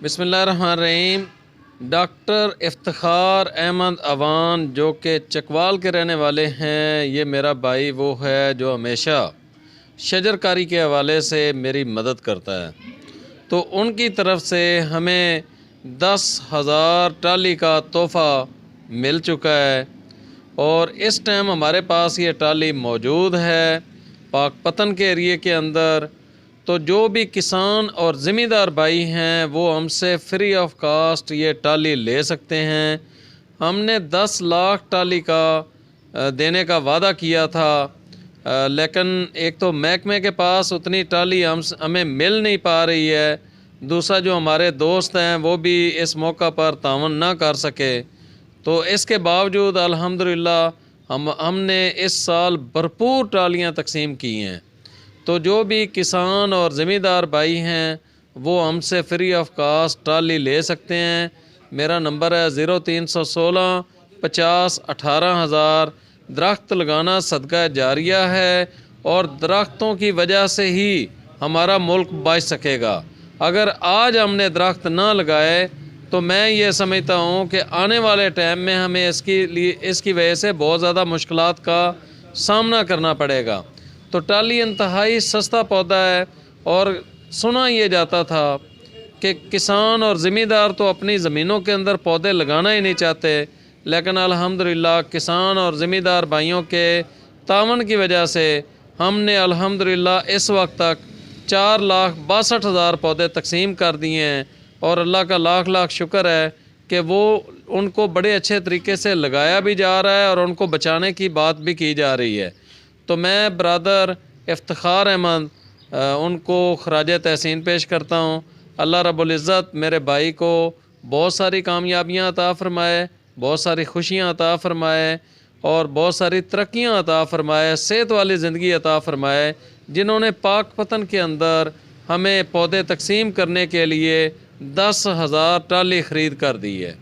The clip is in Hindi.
बिस्मिल्लाहिर्रहमानिर्रहीम। डॉक्टर इफ्तिखार अहमद अवान जो कि चकवाल के रहने वाले हैं, ये मेरा भाई वो है जो हमेशा शजरकारी के हवाले से मेरी मदद करता है। तो उनकी तरफ से हमें 10,000 ट्राली का तोहफ़ा मिल चुका है और इस टाइम हमारे पास ये ट्राली मौजूद है पाकपतन के एरिए के अंदर। तो जो भी किसान और ज़मींदार भाई हैं वो हमसे फ्री ऑफ कास्ट ये ट्राली ले सकते हैं। हमने 10 लाख ट्राली का देने का वादा किया था, लेकिन एक तो महकमे के पास उतनी ट्राली हमें मिल नहीं पा रही है। दूसरा जो हमारे दोस्त हैं वो भी इस मौका पर तावन ना कर सके। तो इसके बावजूद अल्हम्दुलिल्लाह हमने इस साल भरपूर ट्रालियाँ तकसीम की हैं। तो जो भी किसान और ज़मींदार भाई हैं वो हमसे फ्री ऑफ कास्ट ट्राली ले सकते हैं। मेरा नंबर है 0316 50 18,000। दरख्त लगाना सदका जारिया है और दरख्तों की वजह से ही हमारा मुल्क बच सकेगा। अगर आज हमने दरख्त ना लगाए तो मैं ये समझता हूँ कि आने वाले टाइम में हमें इसकी वजह से बहुत ज़्यादा मुश्किलात का सामना करना पड़ेगा। तो ट्राली इंतहाई सस्ता पौधा है और सुना ये जाता था कि किसान और ज़मींदार तो अपनी ज़मीनों के अंदर पौधे लगाना ही नहीं चाहते, लेकिन अल्हम्दुलिल्लाह किसान और ज़मींदार भाइयों के तावन की वजह से हमने अल्हम्दुलिल्लाह इस वक्त तक 4,62,000 पौधे तकसीम कर दिए हैं। और अल्लाह का लाख लाख शुक्र है कि वो उनको बड़े अच्छे तरीके से लगाया भी जा रहा है और उनको बचाने की बात भी की जा रही है। तो मैं ब्रदर इफ्तिखार अहमद उनको खराज तहसीन पेश करता हूँ। अल्लाह रब्बुल इज़्ज़त मेरे भाई को बहुत सारी कामयाबियाँ अता फ़रमाए, बहुत सारी खुशियाँ अता फ़रमाए और बहुत सारी तरक्कियाँ अता फ़रमाए, सेहत वाली ज़िंदगी अता फ़रमाए, जिन्होंने पाकपतन के अंदर हमें पौधे तकसीम करने के लिए 10,000 ट्राली ख़रीद कर दी है।